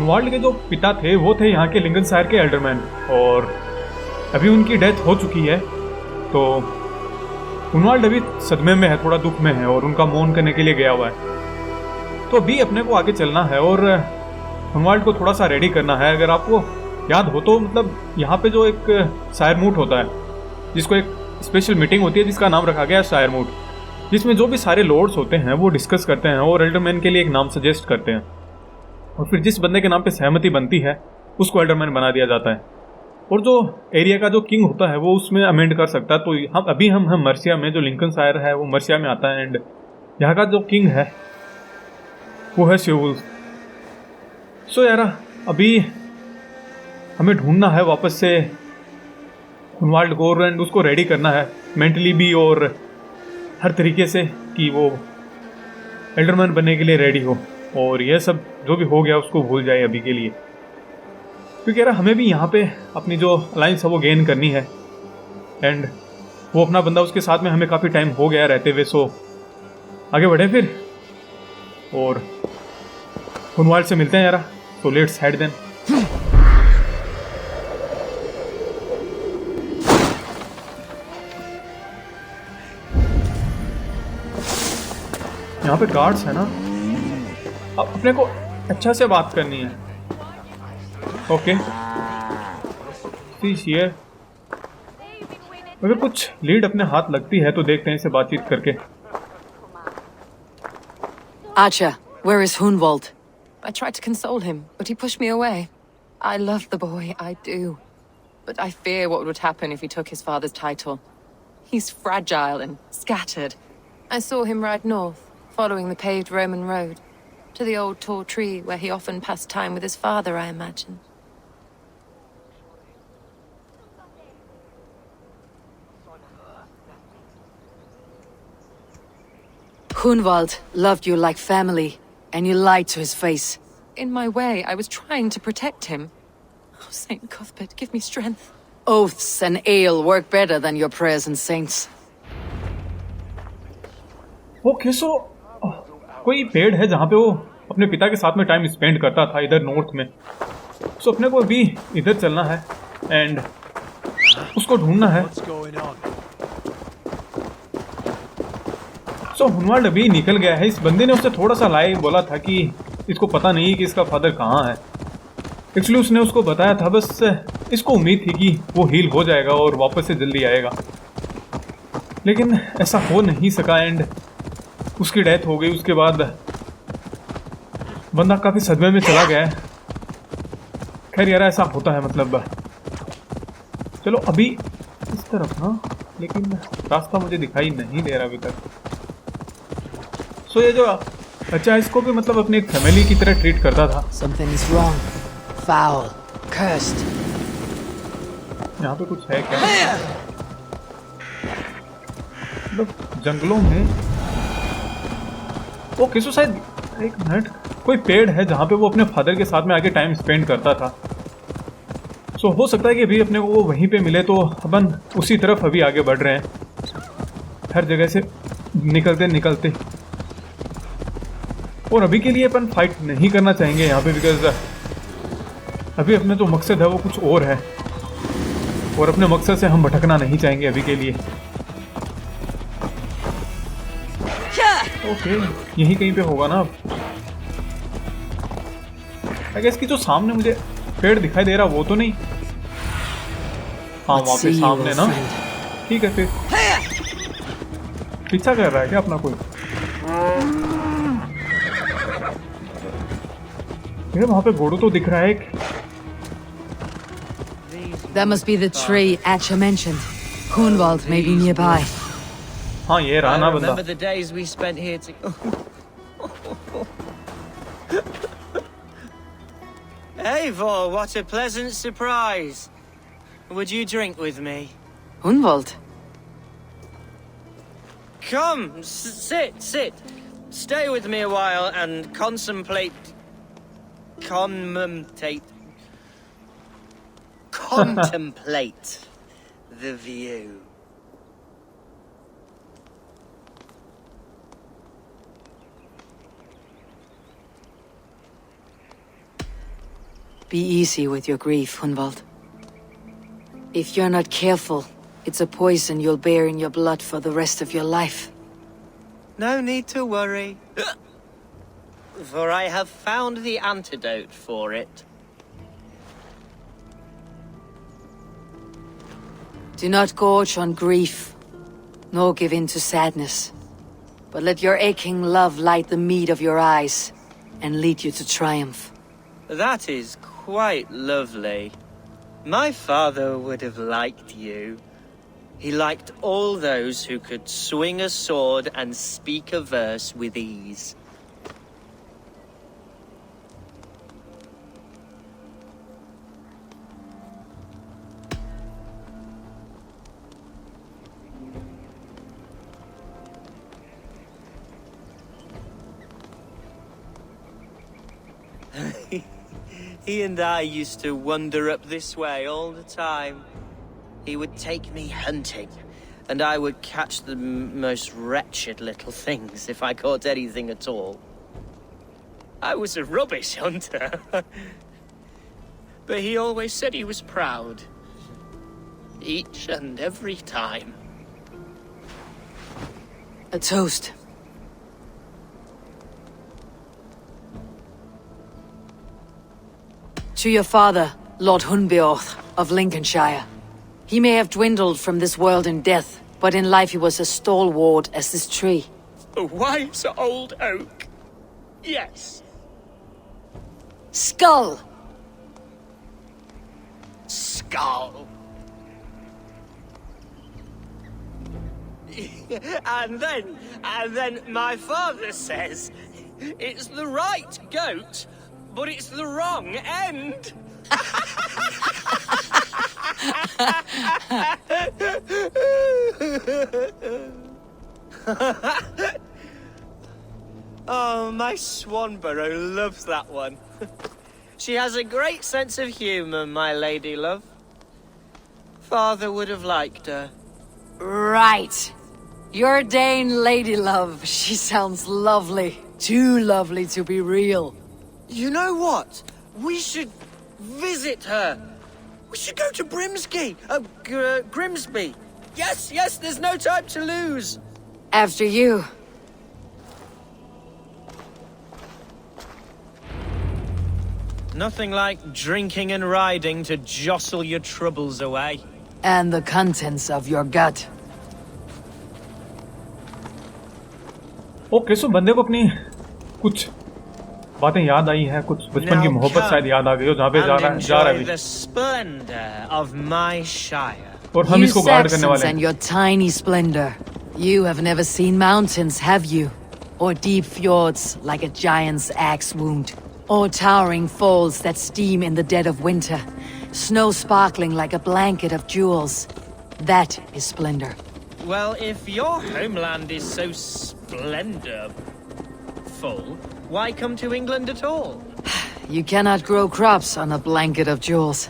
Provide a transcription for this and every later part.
हुनवाल्ड के जो पिता थे वो थे यहाँ के लिंगनशायर के एल्डरमैन, और अभी उनकी डेथ हो चुकी है। तो हुनवाल्ड अभी सदमे में है, थोड़ा दुख में है और उनका मौन करने के लिए गया हुआ है। तो अभी अपने को आगे चलना है और हुनवाल्ड को थोड़ा सा रेडी करना है। अगर आपको याद हो तो मतलब यहाँ पे जो एक शायर मूट होता है, जिसको एक स्पेशल मीटिंग होती है जिसका नाम रखा गया है शायर मूट, जिसमें जो भी सारे लॉर्ड्स होते हैं वो डिस्कस करते हैं और एल्डरमैन के लिए एक नाम सजेस्ट करते हैं, और फिर जिस बंदे के नाम पे सहमति बनती है उसको एल्डरमैन बना दिया जाता है। और जो एरिया का जो किंग होता है वो उसमें अमेंड कर सकता है। तो हम मर्सिया में, जो लिंकनशायर है वो मर्सिया में आता है, एंड यहाँ का जो किंग है वो है श्योवुल्फ। सो यार अभी हमें ढूंढना है वापस से हुनवाल्ड को, एंड उसको रेडी करना है मेंटली भी और हर तरीके से कि वो एल्डरमैन बनने के लिए रेडी हो, और यह सब जो भी हो गया उसको भूल जाए अभी के लिए। क्योंकि यार हमें भी यहाँ पे अपनी जो अलाइंस है वो गेन करनी है, एंड वो अपना बंदा उसके साथ में हमें काफ़ी टाइम हो गया रहते हुए। सो आगे बढ़े फिर और हुनवाल्ड से मिलते हैं यार। So let's head then. यहाँ पे गार्ड्स है ना, अब अपने को अच्छा से बात करनी है। ओके हियर अगर कुछ लीड अपने हाथ लगती है तो देखते हैं इसे बातचीत करके। Archer, where is Hunwald? I tried to console him, but he pushed me away. I love the boy, I do. But I fear what would happen if he took his father's title. He's fragile and scattered. I saw him ride north, following the paved Roman road, to the old tall tree where he often passed time with his father, I imagine. Hunwald loved you like family, and you lied to his face. In my way, I was trying to protect him. Oh, Saint Cuthbert, give me strength. Oaths and ale work better than your prayers and saints. Okay so कोई पेड़ है जहाँ पे वो अपने पिता के साथ में टाइम स्पेंड करता था इधर नॉर्थ में। सो अपने को भी इधर चलना है एंड उसको ढूंढना है। सो हुनवाल्ड अभी निकल गया है। इस बंदे ने उससे थोड़ा सा लाए बोला था कि इसको पता नहीं कि इसका फादर कहाँ है। एक्चुअली उसने उसको बताया था, बस इसको उम्मीद थी कि वो हील हो जाएगा और वापस से जल्दी आएगा, लेकिन ऐसा हो नहीं सका एंड उसकी डेथ हो गई। उसके बाद बंदा काफ़ी सदमे में चला गया है। खैर यार ऐसा होता है, मतलब चलो अभी इस तरफ ना, लेकिन रास्ता मुझे दिखाई नहीं दे रहा अभी तक। सो ये जो अच्छा इसको भी मतलब अपनी एक फैमिली की तरह ट्रीट करता था। Something is wrong. Foul. Cursed. यहाँ पे कुछ है क्या? मतलब जंगलों में ओके सो शायद एक मिनट, कोई पेड़ है जहाँ पे वो अपने फादर के साथ में आके टाइम स्पेंड करता था। सो हो सकता है कि अभी अपने को वो वहीं पे मिले, तो अपन उसी तरफ अभी आगे बढ़ रहे हैं हर जगह से निकलते निकलते। और अभी के लिए अपन फाइट नहीं करना चाहेंगे यहाँ पे, बिकॉज अभी अपना जो मकसद है वो कुछ और है और अपने मकसद से हम भटकना नहीं चाहेंगे अभी के लिए। ओके यहीं कहीं पे होगा ना। आई गेस कि जो सामने मुझे पेड़ दिखाई दे रहा वो तो नहीं, हाँ वहाँ पे सामने ना। ठीक है फिर पीछा कर रहा है क्या अपना कोई? ये वहाँ पे घोड़ू तो दिख रहा है एक। That must be the tree Atcha mentioned. Hunwald may be nearby. हाँ ये रहा ना बंदा। Remember the days we spent here Eivor, what a pleasant surprise. Would you drink with me? Hunwald? Come, sit. Stay with me a while and contemplate the view. Be easy with your grief, Hunwald. If you're not careful, it's a poison you'll bear in your blood for the rest of your life. No need to worry. For I have found the antidote for it. Do not gorge on grief, nor give in to sadness. But let your aching love light the mead of your eyes, and lead you to triumph. That is quite lovely. My father would have liked you. He liked all those who could swing a sword and speak a verse with ease. He and I used to wander up this way all the time. He would take me hunting, and I would catch the most wretched little things if I caught anything at all. I was a rubbish hunter. But he always said he was proud. Each and every time. A toast. To your father, Lord Hunbeorth of Lincolnshire. He may have dwindled from this world in death, but in life he was as stalwart as this tree. A wise old oak. Yes. Skull! Skull. And then my father says, it's the right goat, but it's the wrong end. Oh, my Swanborough loves that one. She has a great sense of humor, my lady love. Father would have liked her. Right. Your Dane lady love. She sounds lovely. Too lovely to be real. You know what? We should visit her. We should go to Grimsby. Yes, there's no time to lose. After you. Nothing like drinking and riding to jostle your troubles away. And the contents of your gut. Okay so बंदे को अपनी कुछ बातें याद आई है, कुछ बचपन की मोहब्बत शायद याद आ गई हो जहाँ पे जा रहा है the splendor of my shire. और हम इसको गार्ड करने वाले हैं. And your tiny splendor. You have never seen mountains, have you? Or deep fjords like a giant's axe wound? Or towering falls that steam in the dead of winter? Snow sparkling like a blanket of jewels? That is splendor. Well, if your homeland is so splendorful, why come to England at all? You cannot grow crops on a blanket of jewels.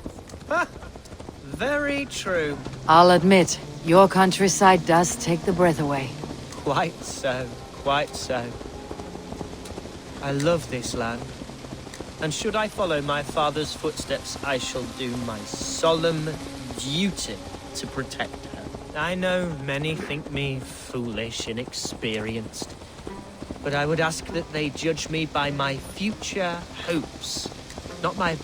Very true. I'll admit, your countryside does take the breath away. Quite so, quite so. I love this land. And should I follow my father's footsteps, I shall do my solemn duty to protect her. I know many think me foolish, inexperienced, but I would ask that they judge me by my future hopes, not my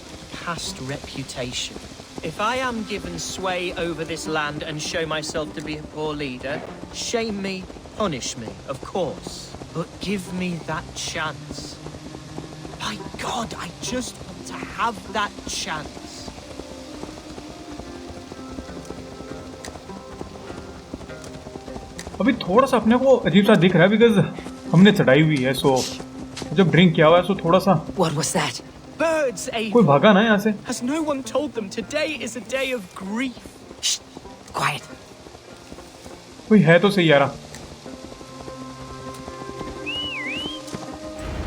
past reputation. If I am given sway over this land and show myself to be a poor leader, shame me, punish me, of course, but give me that chance. By God, I just want to have that chance. अभी थोड़ा सा अपने को अजीब सा दिख रहा है बिकॉज़ हमने चढ़ाई हुई है, सो जब ड्रिंक किया हुआ है सो थोड़ा सा What was that? Birds, Eivor. कोई भागा ना यहाँ से. Has no one told them today is a day of grief? Shh, quiet. कोई है तो सही यारा.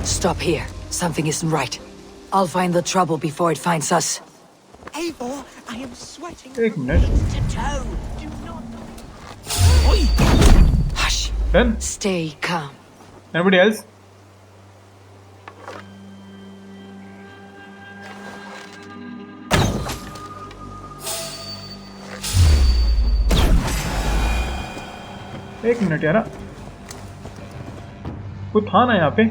Stop here. Something isn't right. I'll find the trouble before it finds us. Eivor, I am sweating. एक minute. To toe. Do not. Hush. Then Stay calm. anybody else? एक minute यार, कोई था ना यहाँ पे?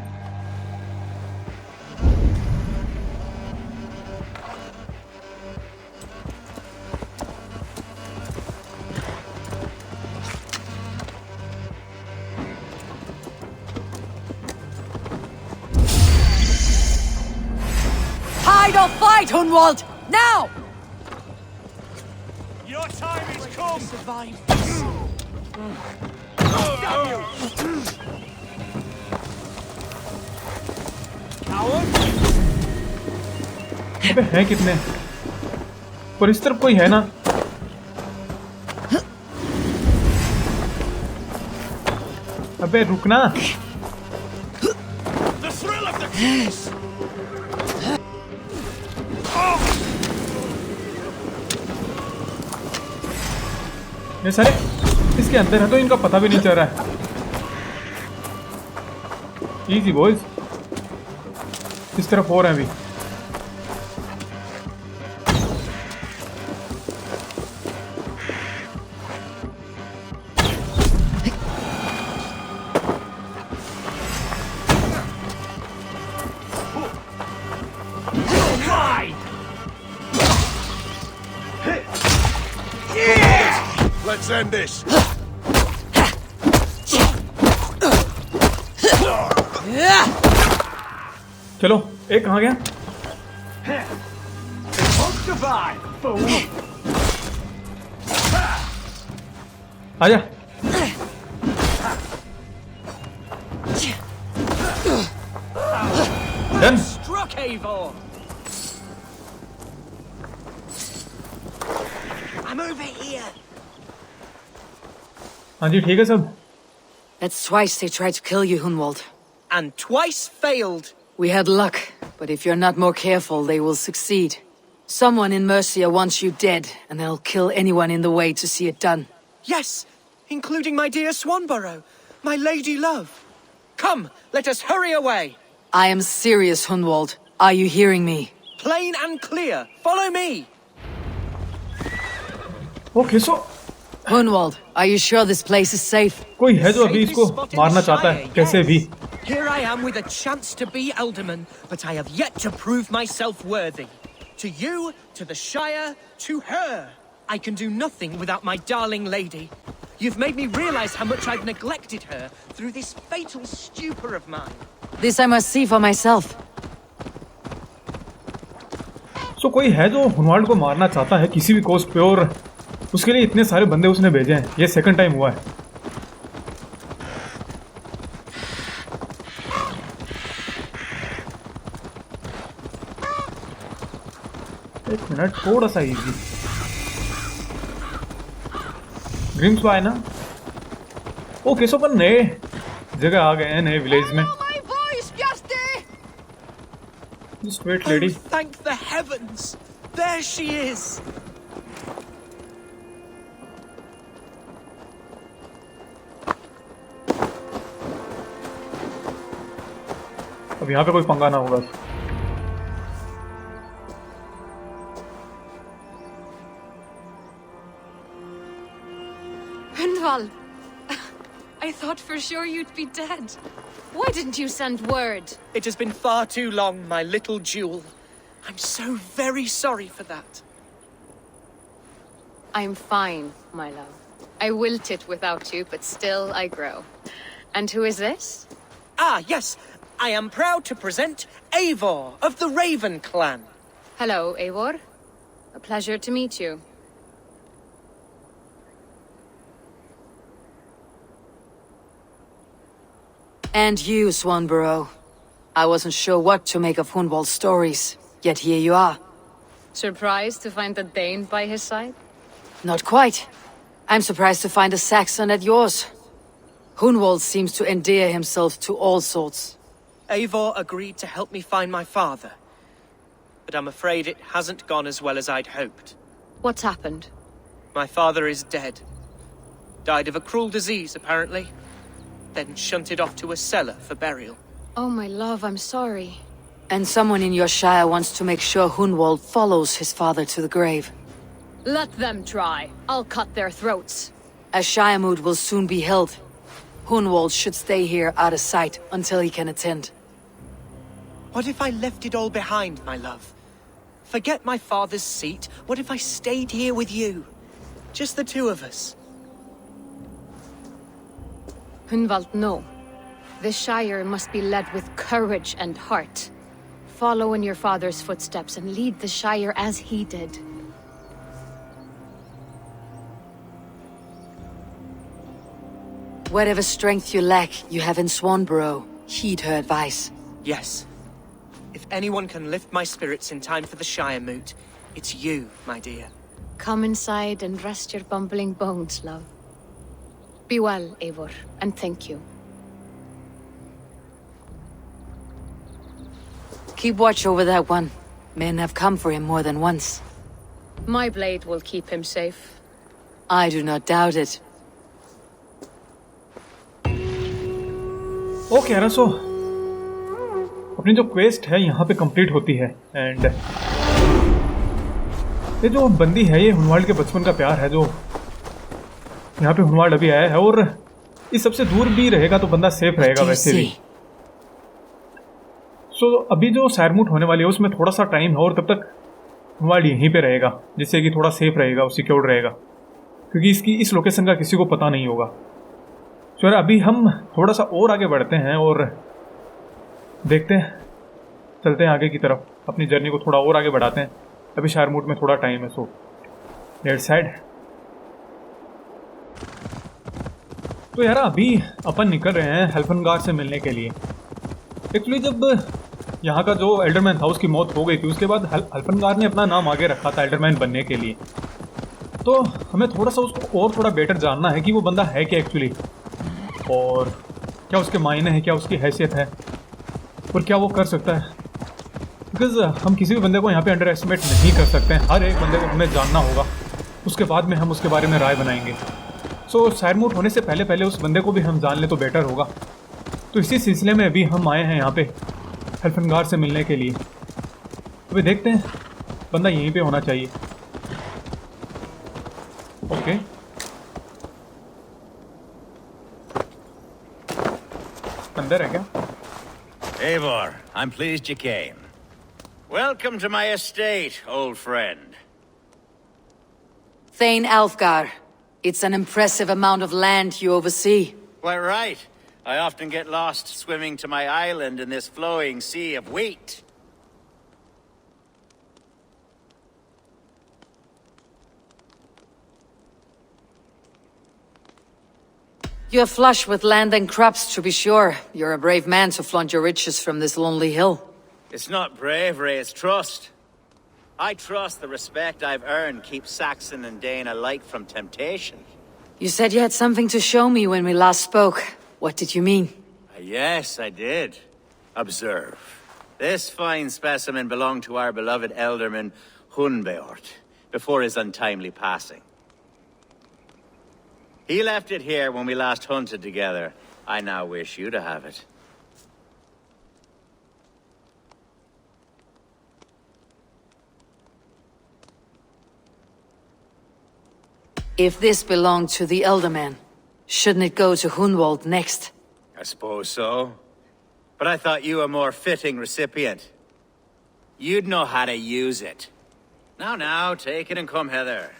Hide or fight, Hunwald! Now! Your time is come! Survive. अबे हैं कितने? पर इस तरफ कोई है ना? अबे रुकना! The thrill of the chase! ये सारे इसके अंदर है तो इनका पता भी नहीं चल रहा है। इजी बॉयज, इस तरफ हो रहे हैं अभी। Let's end this. चलो, एक कहाँ गया? आजा। Done. Struck Eivor. I'm over here. हाँ जी ठीक है सब। That's twice they tried to kill you, Hunwald. And twice failed. We had luck, but if you're not more careful, they will succeed. Someone in Mercia wants you dead, and they'll kill anyone in the way to see it done. Yes, including my dear Swanborough, my lady love. Come, let us hurry away. I am serious, Hunwald. Are you hearing me? Plain and clear. Follow me. Okay, so Hunwald, are you sure this place is safe? कोई है जो अभी इसको मारना चाहता है कैसे भी। Here I am with a chance to be alderman, but I have yet to prove myself worthy. To you, to the Shire, to her. I can do nothing without my darling lady. You've made me realize how much I've neglected her through this fatal stupor of mine. This I must see for myself. So कोई है जो हुनवाल्ड को मारना चाहता है किसी भी coast पे, और उसके लिए इतने सारे बंदे उसने भेजे हैं। ये सेकंड टाइम हुआ है। एक मिनट, थोड़ा सा इजी। ग्रिम्स है ना? ओके, सो अपन नए जगह आ गए हैं, नए विलेज में। Just wait, lady. Oh, thank the heavens! There she is! अब यहाँ पे कोई पंगा ना होगा। Hunwald, I thought for sure you'd be dead. Why didn't you send word? It has been far too long, my little jewel. I'm so very sorry for that. I'm fine, my love. I wilted without you, but still I grow. And who is this? Ah, yes. I am proud to present Eivor of the Raven clan. Hello, Eivor. A pleasure to meet you. And you, Swanborough. I wasn't sure what to make of Hunwald's stories, yet here you are. Surprised to find the Dane by his side? Not quite. I'm surprised to find a Saxon at yours. Hunwald seems to endear himself to all sorts. Eivor agreed to help me find my father. But I'm afraid it hasn't gone as well as I'd hoped. What's happened? My father is dead. Died of a cruel disease, apparently. Then shunted off to a cellar for burial. Oh, my love, I'm sorry. And someone in your shire wants to make sure Hunwald follows his father to the grave. Let them try. I'll cut their throats. A shire moot will soon be held. Hunwald should stay here out of sight until he can attend. What if I left it all behind, my love? Forget my father's seat. What if I stayed here with you? Just the two of us. Hunwald, no. The Shire must be led with courage and heart. Follow in your father's footsteps and lead the Shire as he did. Whatever strength you lack, you have in Swanborough. Heed her advice. Yes. If anyone can lift my spirits in time for the Shire moot, it's you, my dear. Come inside and rest your bumbling bones, love. Be well, Eivor, and thank you. Keep watch over that one. Men have come for him more than once. My blade will keep him safe. I do not doubt it. Okay यार, सो अपनी जो quest है यहाँ पे complete होती है। And ये जो बंदी है, ये हुनवाल्ड के बचपन का प्यार है, जो यहाँ पे हुनवाल्ड अभी आया है, और इस सबसे दूर भी रहेगा तो बंदा सेफ रहेगा वैसे भी। सो अभी जो सैरमूट होने वाली है उसमें थोड़ा सा टाइम है, और तब तक हुनवाल्ड यहीं पे रहेगा, जिससे कि थोड़ा सेफ रहेगा, सिक्योर्ड रहेगा, क्योंकि इसकी इस लोकेशन का किसी को पता नहीं होगा। तो यार अभी हम थोड़ा सा और आगे बढ़ते हैं और देखते हैं, चलते हैं आगे की तरफ, अपनी जर्नी को थोड़ा और आगे बढ़ाते हैं। अभी शारमूट में थोड़ा टाइम है, सो लेट्स साइड। तो यार अभी अपन निकल रहे हैं हेल्फनगार से मिलने के लिए। एक्चुअली जब यहाँ का जो एल्डरमैन था उसकी मौत हो गई थी, उसके बाद हेल्फनगार ने अपना नाम आगे रखा था एल्डरमैन बनने के लिए। तो हमें थोड़ा सा उसको और थोड़ा बेटर जानना है कि वो बंदा है क्या एक्चुअली, और क्या उसके मायने हैं, क्या उसकी हैसियत है, और क्या वो कर सकता है। बिकॉज हम किसी भी बंदे को यहाँ पे अंडर एस्टिमेट नहीं कर सकते हैं, हर एक बंदे को हमें जानना होगा, उसके बाद में हम उसके बारे में राय बनाएंगे। सो सैरमूट होने से पहले पहले उस बंदे को भी हम जान ले तो बेटर होगा। तो इसी सिलसिले में अभी हम आए हैं यहाँ पे हेल्फनगार से मिलने के लिए। अभी देखते हैं, बंदा यहीं पे होना चाहिए। ओके अंदर है क्या? Eivor, I'm pleased you came. Welcome to my estate, old friend. Thane Alfgar. It's an impressive amount of land you oversee. Quite right. I often get lost swimming to my island in this flowing sea of wheat. You're flush with land and crops, to be sure. You're a brave man to flaunt your riches from this lonely hill. It's not bravery, it's trust. I trust the respect I've earned keeps Saxon and Dane alike from temptation. You said you had something to show me when we last spoke. What did you mean? Yes, I did. Observe. This fine specimen belonged to our beloved elderman, Hunbeort, before his untimely passing. He left it here when we last hunted together. I now wish you to have it. If this belonged to the Elderman, shouldn't it go to Hunwald next? I suppose so. But I thought you a more fitting recipient. You'd know how to use it. Now, take it and come hither.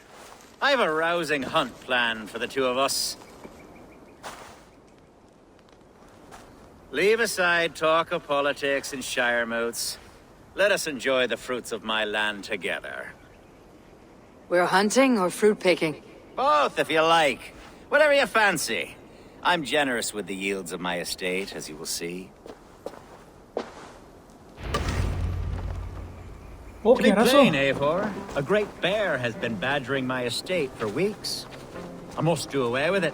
I have a rousing hunt planned for the two of us. Leave aside talk of politics and shire moots. Let us enjoy the fruits of my land together. We're hunting or fruit picking? Both, if you like. Whatever you fancy. I'm generous with the yields of my estate, as you will see. To be plain, Eivor, a great bear has been badgering my estate for weeks. I must do away with it,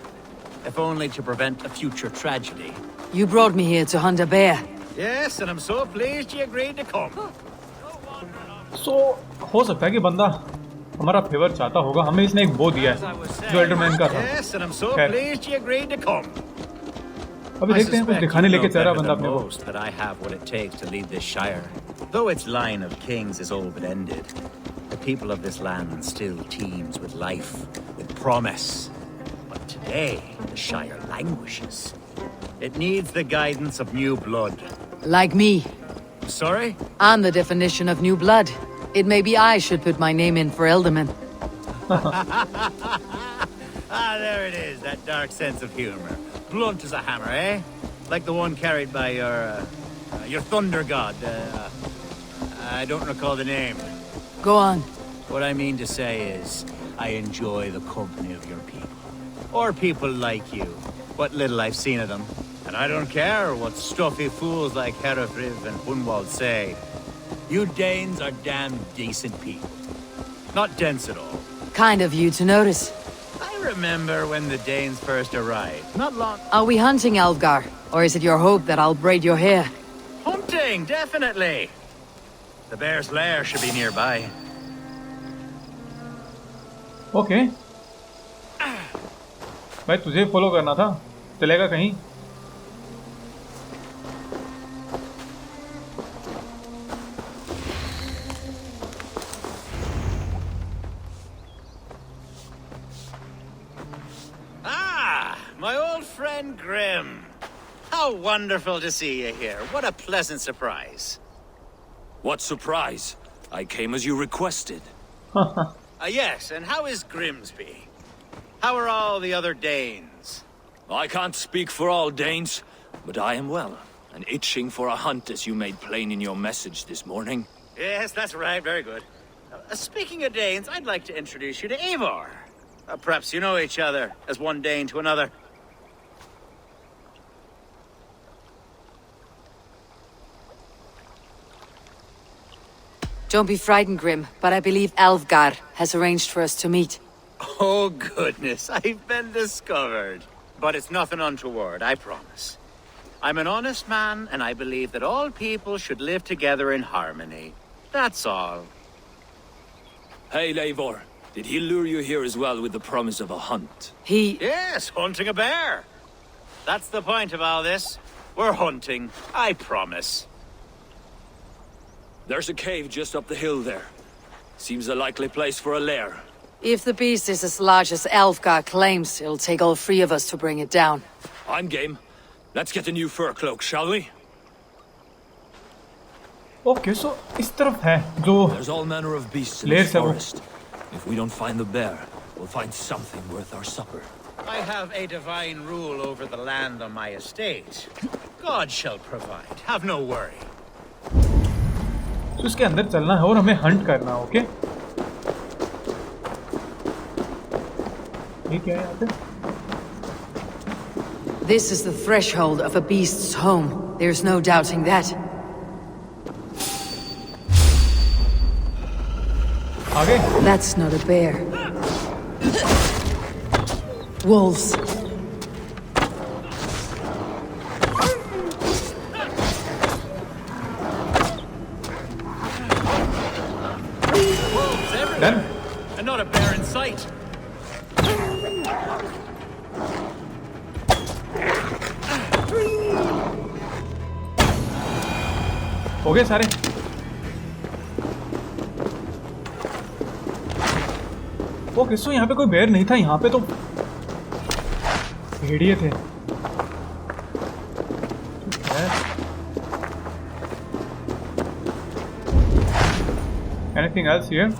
if only to prevent a future tragedy. You brought me here to hunt a bear. Yes, and I'm so pleased you agreed to come. So, हो सकता है कि बंदा हमारा favour चाहता होगा, हमें इसने एक बो दिया है जो एल्डरमैन का था। Yes, and I'm so pleased you agreed to come. अभी देखते हैं, कुछ दिखाने लेके चल रहा बंदा अपने को। That I have what it takes to lead this shire. Though its line of kings is all but ended, the people of this land still teems with life, with promise. But today, the Shire languishes. It needs the guidance of new blood. Like me. Sorry? I'm the definition of new blood. It may be I should put my name in for Elderman. Ah, there it is, that dark sense of humor. Blunt as a hammer, eh? Like the one carried by your thunder god. I don't recall the name. Go on. What I mean to say is, I enjoy the company of your people. Or people like you. What little I've seen of them. And I don't care what stuffy fools like Aelfred and Hunwald say. You Danes are damn decent people. Not dense at all. Kind of you to notice. I remember when the Danes first arrived. Not long... Are we hunting Alfgar? Or is it your hope that I'll braid your hair? Hunting, definitely! The bear's lair should be nearby. Okay भाई तुझे follow करना था चलेगा कहीं My old friend Grim. How wonderful to see you here. What a pleasant surprise. What surprise? I came as you requested. Yes, and how is Grimsby? How are all the other Danes? I can't speak for all Danes, but I am well, and itching for a hunt as you made plain in your message this morning. Yes, that's right. Very good. Speaking of Danes, I'd like to introduce you to Eivor. Perhaps you know each other, as one Dane to another. Don't be frightened, Grim, but I believe Alfgar has arranged for us to meet. Oh, goodness, I've been discovered. But it's nothing untoward, I promise. I'm an honest man, and I believe that all people should live together in harmony. That's all. Hey, Eivor. Did he lure you here as well with the promise of a hunt? Yes, hunting a bear. That's the point of all this. We're hunting, I promise. There's a cave just up the hill there. Seems a likely place for a lair. If the beast is as large as Alfgar claims, it'll take all three of us to bring it down. I'm game. Let's get a new fur cloak, shall we? Okay so इस तरफ है जो There's all manner of beasts in Lair this se wo. forest. If we don't find the bear, we'll find something worth our supper. I have a divine rule over the land on my estate. God shall provide. Have no worry. तो इसके अंदर चलना है और हमें Hunt करना है okay ये क्या है यहाँ पे This is the threshold of a beast's home. There's no doubting that. आगे That's not a bear. Wolves. Done And not a bear in sight. हो गए सारे ओके सो यहाँ पे कोई बेर नहीं था यहाँ पे तो भेड़िए थे Anything else here?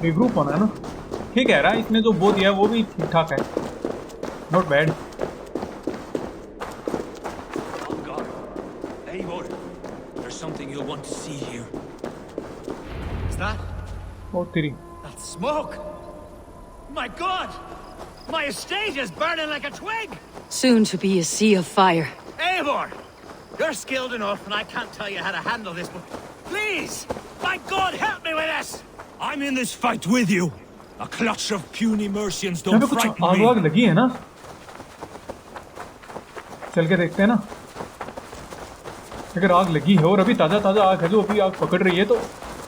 रिग्रुप होना है ना ठीक है रहा इसने जो वो दिया वो भी ठीक ठाक है not bad Eivor, there's something you'll want to see here. Is that? ओ तेरी That smoke! My God! My estate is burning like a twig! Soon to be a sea of fire. Eivor! You're skilled enough and I can't tell you how to handle this, but please! My God, help me with this! I'm in this fight with you. A clutch of puny Mercians यहाँ पे don't कुछ frighten आग me. वाग लगी है ना चल के देखते हैं ना अगर आग लगी है और अभी ताजा ताजा आग है जो अभी आग पकड़ रही है तो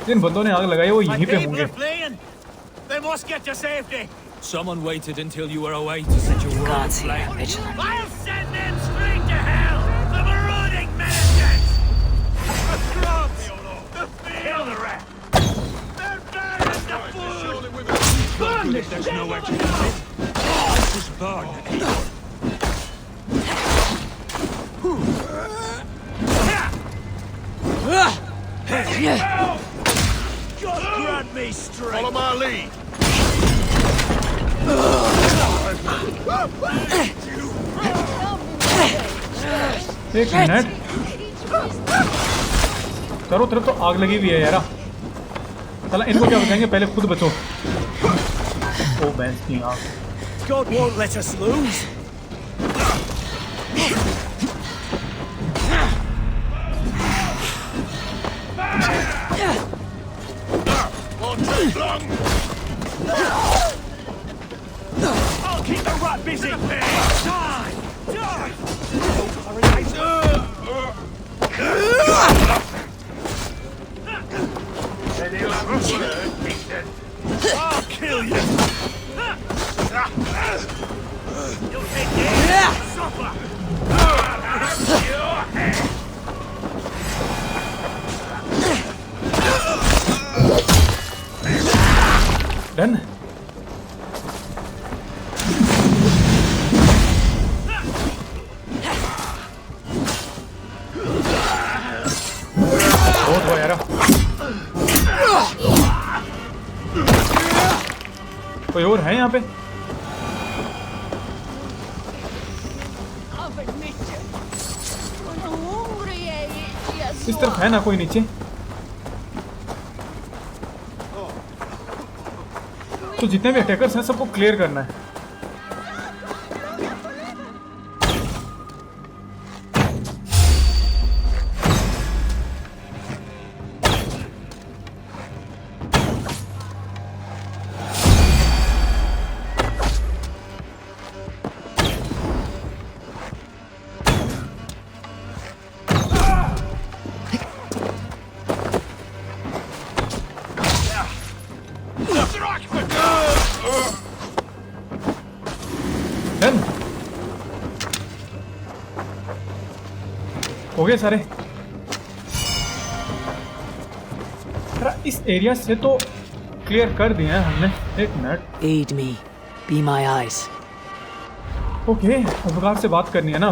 जिन बंदों ने आग लगाई है वो My यहीं पे people होंगे are fleeing! They must get to safety! Someone waited until you were away to set your world Gods here, aflame. vigilant. I'll send them straight to hell! The marauding mendicants! God grant me strength. Follow my lead. एक minute, चारों तरफ तो आग लगी हुई है यार। चला इनको क्या बचाएंगे, पहले खुद बचो। ओ भैंस की आग। God won't let us lose. Won't take long. I'll keep the rat busy. Die! Die! I'll kill you. You'll take it. Supper. Your head. Done. बहुत हुआ यार। कोई और है यहाँ पे? इस तरफ है ना कोई नीचे? तो जितने भी अटैकर्स हैं सबको क्लियर करना है। डन हो गए सारे। इस एरिया से तो क्लियर कर दिए हैं हमने। एक minute, Aid me. Be my eyes. Okay, अवगार से बात करनी है ना।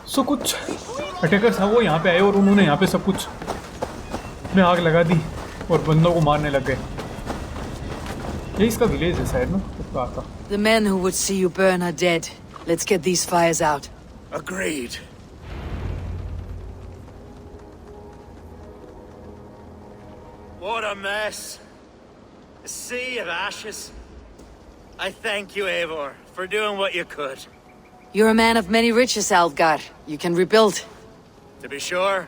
सो कुछ अटैकर्स हैं वो यहाँ पे आए और उन्होंने यहाँ पे सब कुछ में आग लगा दी और बंदों को मारने लग गए। ये इसका विलेज है शायद ना, उसका आता। The men who would see you burn are dead. Let's get these fires out. Agreed. What a mess. A sea of ashes. I thank you, Eivor, for doing what you could. You're a man of many riches, Alfgar. You can rebuild. To be sure.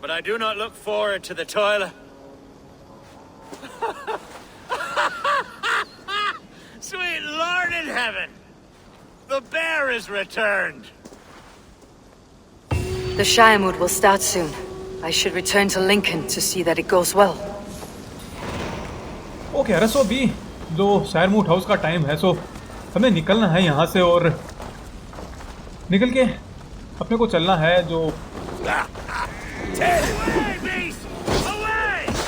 But I do not look forward to the toilet. Sweet Lord in heaven! The bear is returned! The Shiremood will start soon. I should return to Lincoln to see that it goes well. Okay यार, सो अभी जो शायरमूट house का time है, सो हमें निकलना है यहाँ से और निकल के अपने को चलना है जो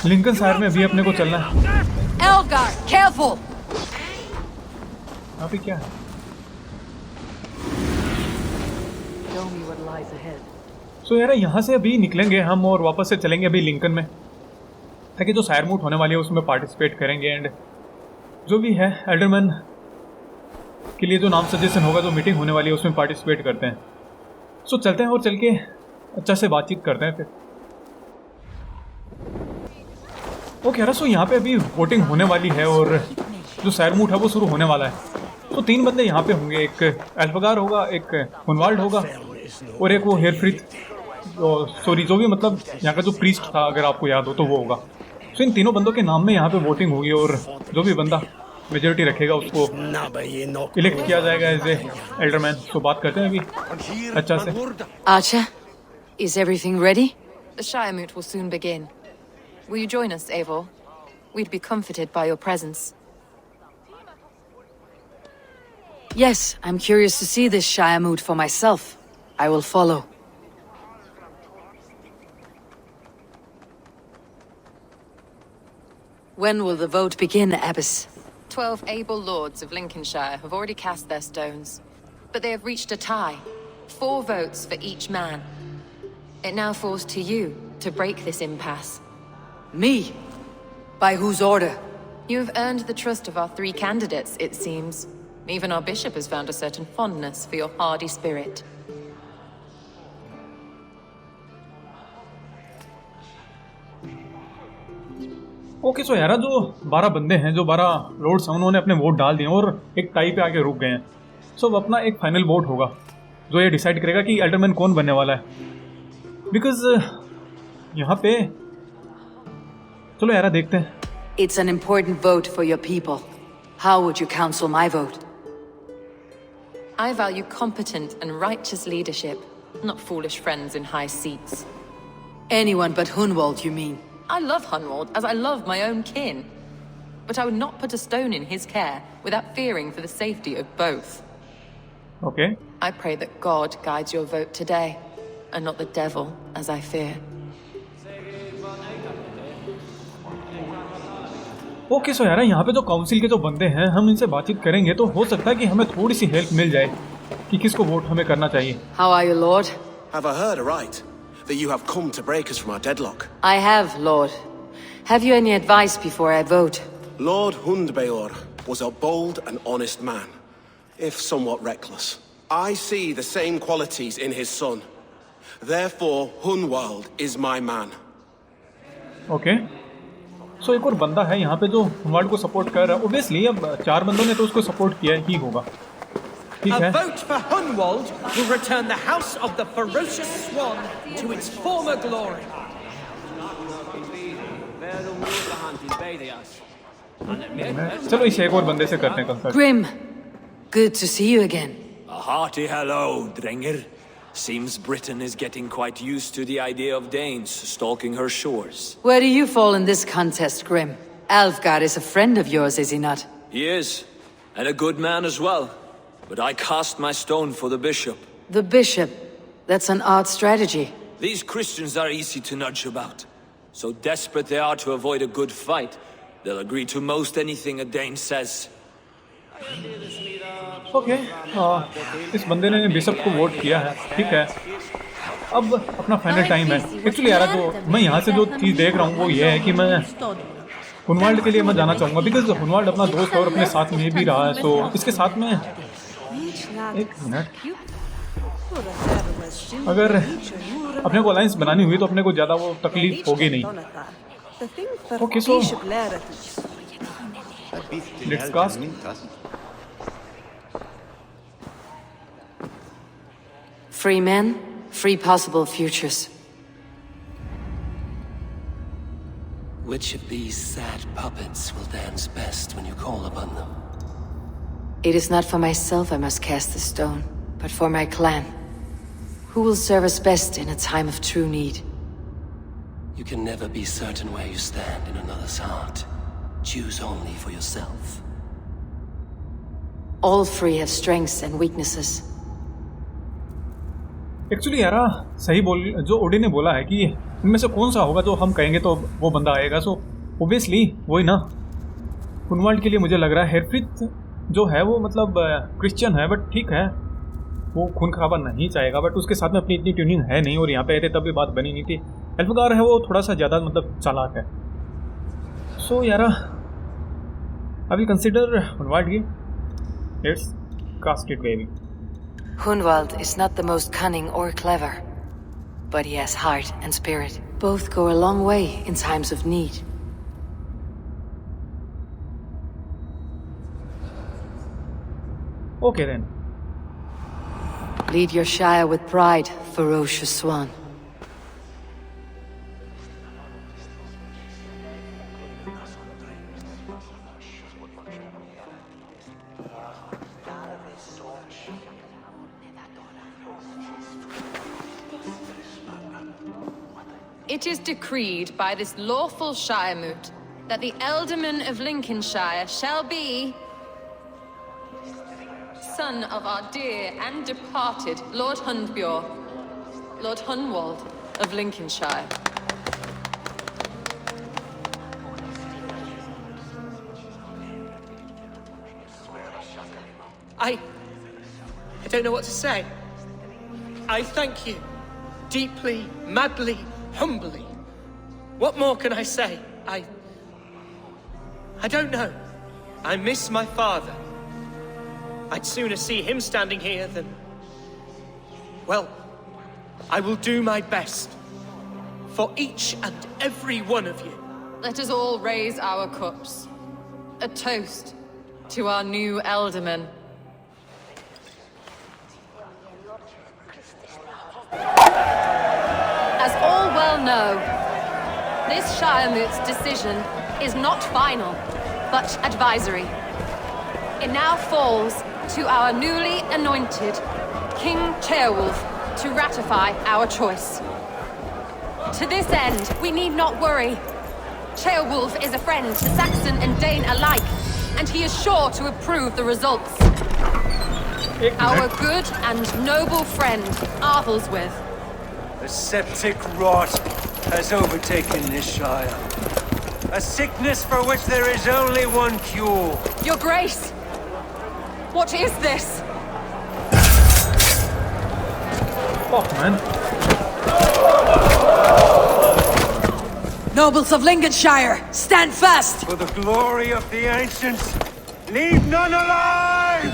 लिंकन शायर में अभी अपने को चलना है। Alfgar, careful! यहाँ पे क्या है? Show me what lies ahead. सो यार यहाँ से अभी निकलेंगे हम और वापस से चलेंगे अभी लिंकन में, ताकि जो शायरमूट होने वाली है उसमें पार्टिसिपेट करेंगे एंड जो भी है एल्डरमैन के लिए जो नाम सजेशन होगा, जो मीटिंग होने वाली है उसमें पार्टिसिपेट करते हैं। सो चलते हैं और चल के अच्छा से बातचीत करते हैं फिर। ओके यार, सो यहाँ पे अभी वोटिंग होने वाली है और जो शायरमूट है वो शुरू होने वाला है। तो 3 बंदे यहाँ पे होंगे, एक एल्फगार होगा, एक हुनवाल्ड होगा और एक वो हेयरफ्रीथ, सॉरी जो भी मतलब यहाँ का जो प्रीस्ट था अगर आपको याद हो तो वो होगा। सो इन तीनों बंदों के नाम में यहाँ पे वोटिंग होगी और जो भी बंदा मेजोरिटी रखेगा उसको इलेक्ट किया जाएगा एज ए एल्डरमैन। तो बात करते हैं अभी अच्छा से। Archer, is everything ready? The Shiremoot will soon begin. Will you join us, Eivor? We'd be comforted by your presence. Yes, I'm curious to see this Shiremood for myself. I will follow. When will the vote begin, Abbess? 12 able lords of Lincolnshire have already cast their stones, but they have reached a tie. 4 votes for each man. It now falls to you to break this impasse. Me? By whose order? You have earned the trust of our 3 candidates, it seems. Even our bishop has found a certain fondness for your hardy spirit. Okay so यारा, जो 12 बंदे हैं, जो 12 Lord's हैं, उन्होंने अपने vote डाल दिए और एक टाई पे आके रुक गए हैं. सो अब अपना एक फाइनल वोट होगा जो ये डिसाइड करेगा कि एल्डरमैन कौन बनने वाला है. बिकॉज यहाँ पे चलो यारा देखते हैं. It's an important vote for your people. How would you counsel my vote? I value competent and righteous leadership, not foolish friends in high seats. Anyone but Hunwald, you mean? I love Hunwald as I love my own kin. But I would not put a stone in his care without fearing for the safety of both. Okay. I pray that God guides your vote today, and not the devil, as I fear. Okay so यार, यहाँ पे जो council के जो बंदे हैं, हम इनसे बातचीत करेंगे तो हो सकता है कि हमें थोड़ी सी हेल्प मिल जाए कि किसको वोट हमें करना चाहिए. How are you, Lord? Have I heard aright that you have come to break us from our deadlock? I have, Lord. Have you any advice before I vote? Lord Hundbeor was a bold and honest man, if somewhat reckless. I see the same qualities in his son. Therefore, Hunwald is my man. Okay so एक और बंदा है यहाँ पे जो हुनवाल्ड को support कर रहा है. ओब्वियसली अब 4 बंदों ने तो उसको सपोर्ट किया ही होगा. ठीक है. A vote for Hunwald will return the House of the Ferocious Swan to its former glory. चलो इसे एक और बंदे से करते हैं consult. Grim, good to see you again. A hearty hello, Drenger. Seems Britain is getting quite used to the idea of Danes stalking her shores. Where do you fall in this contest, Grim? Alfgar is a friend of yours, is he not? He is, and a good man as well. But I cast my stone for the bishop. The bishop? That's an odd strategy. These Christians are easy to nudge about. So desperate they are to avoid a good fight, they'll agree to most anything a Dane says. Okay इस बंदे ने bishop को vote किया है. ठीक है, अब अपना फाइनल टाइम है. एक्चुअली यार, जो मैं यहाँ से जो चीज़ देख रहा हूँ वो ये है कि मैं हुनवाल्ड के लिए मैं जाना चाहूँगा. बिकॉज हुनवाल्ड अपना दोस्त और अपने साथ में भी रहा है. तो इसके साथ में एक मिनट, अगर अपने को अलायंस बनानी हुई तो अपने को ज़्यादा वो तकलीफ होगी नहीं. Okay so let's cast. Free men, free possible futures. Which of these sad puppets will dance best when you call upon them? It is not for myself I must cast the stone, but for my clan. Who will serve us best in a time of true need? You can never be certain where you stand in another's heart. Choose only for yourself. All three have strengths and weaknesses. Actually यार सही बोल, जो OD ने बोला है कि इनमें से कौन सा होगा जो हम कहेंगे तो वो बंदा आएगा. सो ओब्वियसली वही ना. हुनवाल्ड के लिए मुझे लग रहा है हेरफ्रिथ जो है वो मतलब क्रिश्चियन है, बट ठीक है वो खून खराबा नहीं चाहेगा. बट उसके साथ में अपनी इतनी ट्यूनिंग है नहीं, और यहाँ पे आए थे तब भी बात बनी नहीं थी. एल्फगार है वो थोड़ा सा ज़्यादा मतलब चालाक है. सो यार आई विल कंसिडर हुनवाल्ड की. Let's cast it baby. Hunwald is not the most cunning or clever, but he has heart and spirit. Both go a long way in times of need. Okay then. Lead your shire with pride, ferocious swan. It is decreed by this lawful Shiremoot that the Ealdorman of Lincolnshire shall be son of our dear and departed Lord Hundbjorn, Lord Hunwald of Lincolnshire. I don't know what to say. I thank you. deeply, madly, humbly. What more can I say? I don't know. I miss my father. I'd sooner see him standing here than... Well, I will do my best for each and every one of you. Let us all raise our cups. A toast to our new Elderman. As all well know, this Shiremoot's decision is not final, but advisory. It now falls to our newly anointed King Ceolwulf to ratify our choice. To this end, we need not worry. Ceolwulf is a friend to Saxon and Dane alike, and he is sure to approve the results. Our good and noble friend, Arthelswith. A septic rot has overtaken this Shire. A sickness for which there is only one cure. Your Grace! What is this? Fuck, man. Nobles of Lincolnshire, stand fast! For the glory of the ancients, leave none alive!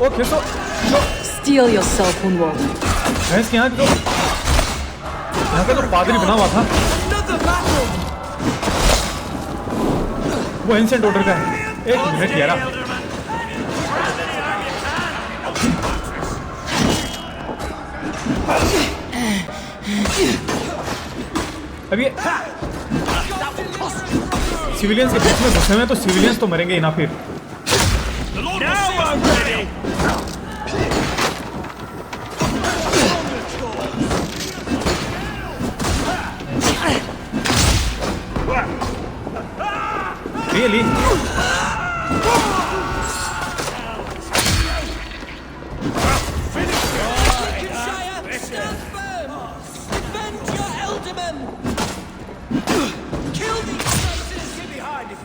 Okay, so Steel yourself, Hunwald. भैंस के यहाँ पे तो पादरी बना हुआ था। वो एंसेंट ऑर्डर का है। एक मिनट यार। अब ये सिविलियंस के बीच में घुसे हुए तो सिविलियंस तो मरेंगे ही ना फिर। Really?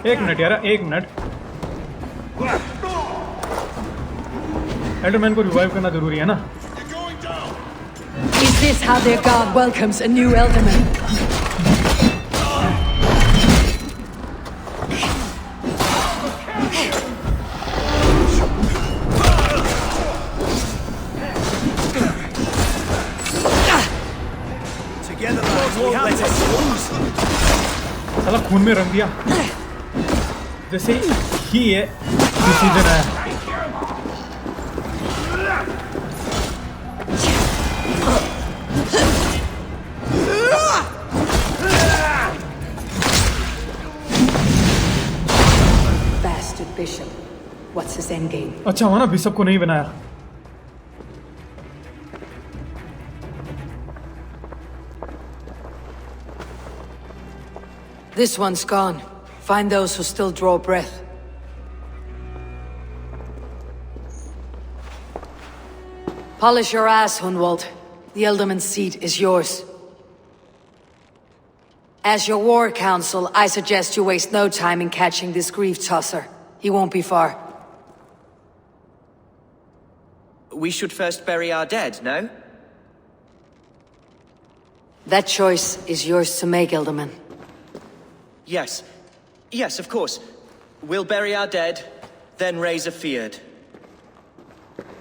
एक मिनट यार, एक मिनट। एल्डरमैन को रिवाइव करना जरूरी है ना? Is this how their god welcomes a new Elderman? साला खून में रंग दिया जैसे ही ये डिसीजन आया। Bastard bishop. What's his endgame? अच्छा हुआ ना बिशप को नहीं बनाया। This one's gone. Find those who still draw breath. Polish your ass, Hunwald. The Elderman's seat is yours. As your war council, I suggest you waste no time in catching this grief tosser. He won't be far. We should first bury our dead, no? That choice is yours to make, Elderman. Yes. Yes, of course. We'll bury our dead, then raise a feard.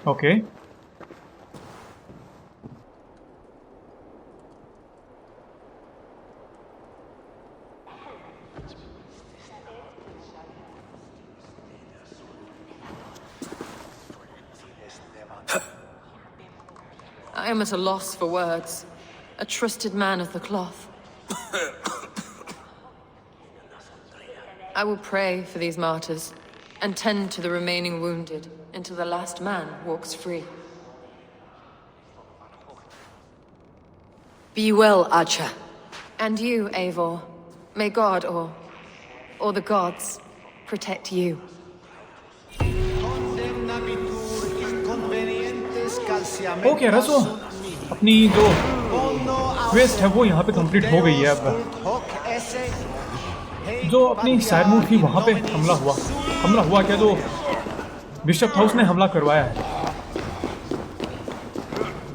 Okay. I am at a loss for words. A trusted man of the cloth. I will pray for these martyrs, and tend to the remaining wounded until the last man walks free. Be well, Archer. And you, Eivor. May God, or the gods, protect you. Okay रसो अपनी जो quest है वो यहाँ पे complete हो गई है। अब जो अपनी शायरमूट थी वहाँ पे हमला हुआ क्या जो बिशप हाउस ने हमला करवाया है।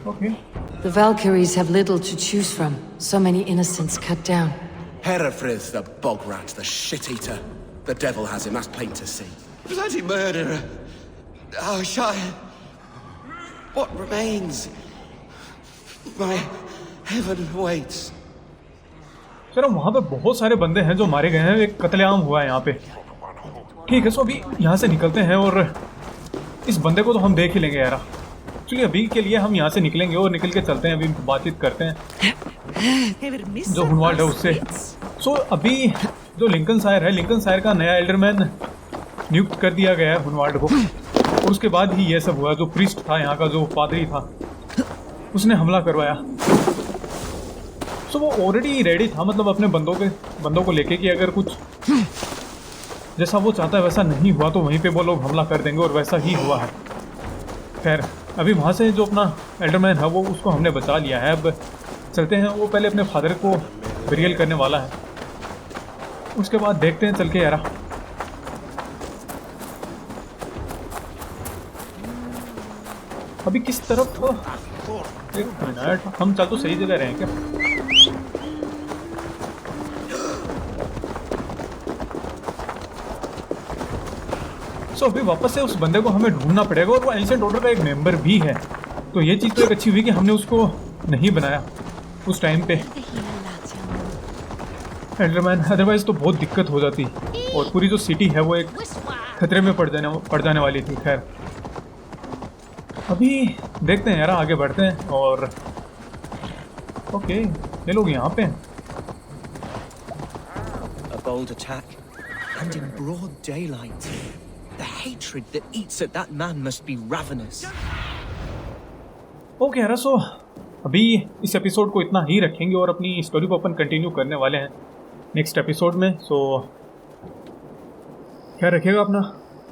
Okay. The Valkyries have little to choose from. So many innocents cut down. Herefrith, the bog rat, the shit-eater. The devil has him, that's plain to see. Bloody murderer! Our Shire! What remains? My heaven waits. Sir वहाँ पे बहुत सारे बंदे हैं जो मारे गए हैं, एक कत्लेआम हुआ है यहाँ पे। ठीक है, सो अभी यहाँ से निकलते हैं और इस बंदे को तो हम देख ही लेंगे यार। एक्चुअली अभी के लिए हम यहाँ से निकलेंगे और निकल के चलते हैं, अभी बातचीत करते हैं जो हुनवाल्ड है उससे। सो अभी जो लिंकनशायर है, लिंकनशायर का नया एल्डरमैन नियुक्त कर दिया गया है हुनवाल्ड को, और उसके बाद ही ये सब हुआ। जो प्रीस्ट था यहाँ का, जो पादरी था, उसने हमला करवाया। सो वो ऑलरेडी रेडी था, मतलब अपने बंदों को लेके कि अगर कुछ जैसा वो चाहता है वैसा नहीं हुआ तो वहीं पे वो लोग हमला कर देंगे, और वैसा ही हुआ है। खैर अभी वहाँ से जो अपना एल्डरमैन है वो उसको हमने बचा लिया है। अब चलते हैं, वो पहले अपने फादर को बेरियल करने वाला है, उसके बाद देखते हैं चल के यार। अभी किस तरफ, एक मिनट, हम चल तो सही जगह रहे हैं क्या? सो अभी वापस से उस बंदे को हमें ढूंढना पड़ेगा, और वो एंशिएंट ऑर्डर का एक मेंबर भी है, तो ये चीज़ तो एक अच्छी हुई कि हमने उसको नहीं बनाया उस टाइम पे एल्डरमैन, अदरवाइज तो बहुत दिक्कत हो जाती और पूरी जो सिटी है वो एक खतरे में पड़ जाने वाली थी। खैर अभी देखते हैं यार, आगे बढ़ते हैं। और ओके, ये लोग यहाँ पे हैं। A bold attack, and in broad daylight. The hatred that eats at that man must be ravenous. Okay यार, सो अभी इस एपिसोड को इतना ही रखेंगे और अपनी स्टोरी को अपन कंटिन्यू करने वाले हैं नेक्स्ट एपिसोड में। सो ख्याल रखिएगा अपना,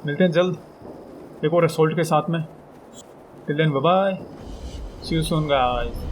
मिलते हैं जल्द एक और असॉल्ट के साथ में। Till then bye bye, see you soon guys.